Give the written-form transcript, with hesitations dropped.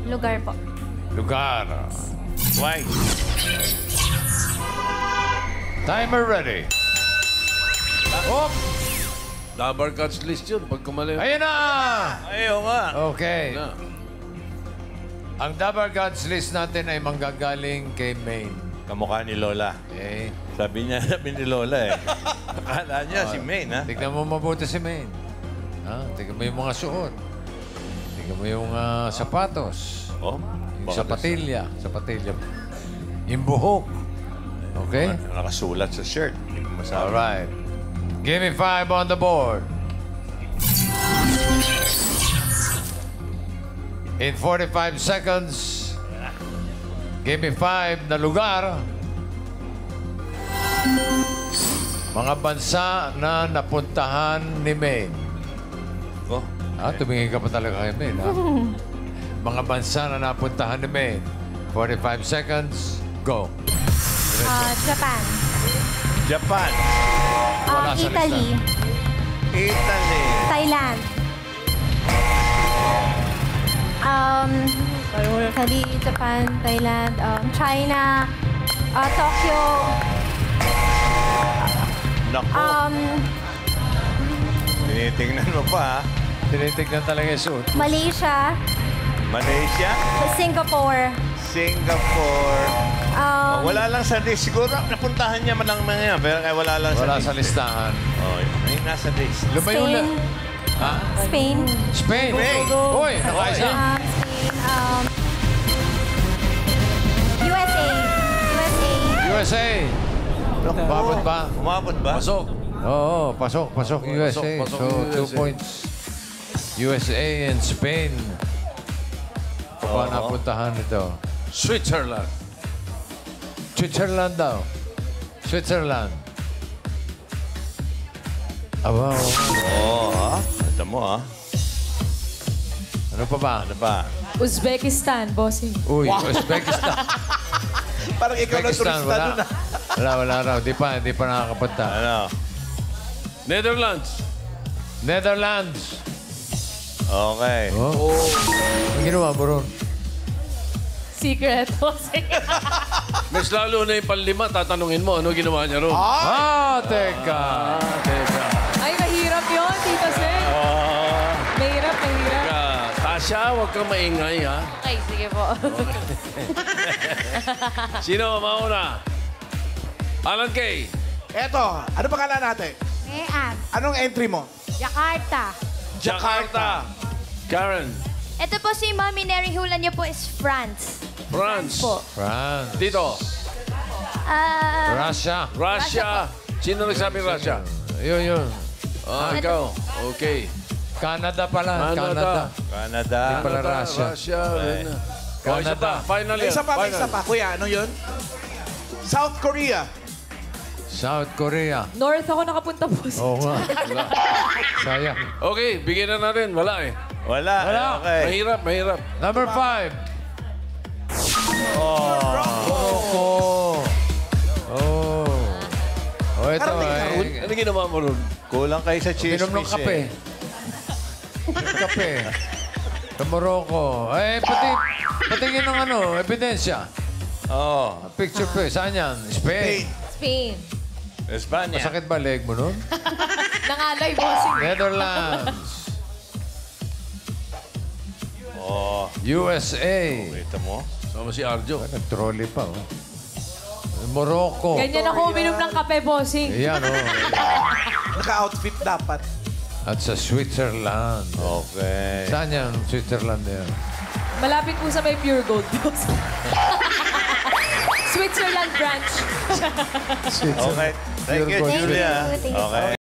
Lugar po. Lugar. Why? Timer ready. Oh, Dabar Cuts list yun. Pag kumali. ayun na! Ayaw nga. Okay. Na. Ang Dabar Gods list natin ay manggagaling kay Maine. Kamukha ni Lola. Okay? Sabi ni Lola eh. Akala niya si Maine, ha? Tignan mo mabuti si Maine. Tignan mo yung mga suot. Tignan mo yung sapatos. Oh, Yung sapatilya. Sapatilya. Yung buhok. Okay? Nakasulat sa shirt. Hindi mo masabi. Alright. Give me 5 on the board. In 45 seconds, give me 5 na lugar. Mga bansa na napuntahan ni Maine. Oh, Tumingin ka pa talaga kay Maine, ha? Mga bansa na napuntahan ni Maine. 45 seconds, go. Japan. Japan. Wala sa Italy. Italy. Thailand. Italy, Japan, Thailand, China, Tokyo, Naku. Tinitingnan mo pa, ha? Tinitignan talaga yung suot. Malaysia, Malaysia. Singapore. Singapore. Wala lang sa list. Siguro napuntahan niya man lang mga yan. Pero wala lang Wala sa sa list. listahan. Oh, ay nasa list. Lumayo Spain. na. Ha? Spain. Spain. Spain. Uy, nakaisa. Spain. USA. USA. Umabot ba? Umabot ba? Pasok. Oo, pasok USA. pasok So, 2 USA. points. USA and Spain. Pa napuntahan ito. Switzerland. Switzerland daw. Switzerland. Aba, Oo, ha? Ito mo, ha? ano pa ba? Ano ba? Uzbekistan, bossing. Uy, Uzbekistan. Parang ikaw na Uzbekistan, turista wala. doon, ha? Wala raw. Di pa nakakapunta. Ano? Netherlands. Netherlands. Okay. Oh. Ang ginawa mo ron? Secret, bossing. Mas lalo na yung panlima, tatanungin mo, ano ginawa niya ron? Teka. Teka. Ay, mahirap yun, Tito Sen. Mahirap. Tasha, huwag kang maingay, ha? Okay, sige po. Sino mauna? Alan Kay. Eto, ano pangalan natin? Mean. Anong entry mo? Jakarta. Jakarta. Karen. Ito po si Mommy Neri, hula niyo po is France. France. France. Dito. Russia. Russia. Sino nagsabing Russia? Yun. Ikaw. Okay. Canada pala. Canada. Canada. Hindi pala Russia. Russia. Canada. Isa pa. Final yan. May isa pa. Kuya, ano yun? South Korea. South Korea. North ako nakapunta, bossing. Oo nga. Sayang. Okay, bigyan na natin. Wala eh. Wala. Okay. Mahirap. Number 5. Morocco. Ito ay... Ano ginawa mo ron? Kulang kayo sa cheese Minom ng fish, kape. eh. Kape. Sa Morocco. Patingin ng ebidensya. Oo. Picture pa. Saan yan? Spain. Spain. Espanya. Masakit ba leg mo nun? Nangalay, bossing. Netherlands. Oo. USA. Ito mo. Sama si Arjo. Nag-trolley pa, oh. Morocco. Ganyan ako uminom ng kape, bossing. Ayan, oh. Naka-outfit dapat. At sa Switzerland. Okay. Saan yan? Switzerland yan. Malapit po sa may Pure Gold, bossing. Switzerland branch. Okay. Thank you, Pure gold. Julia. Thank you. Okay.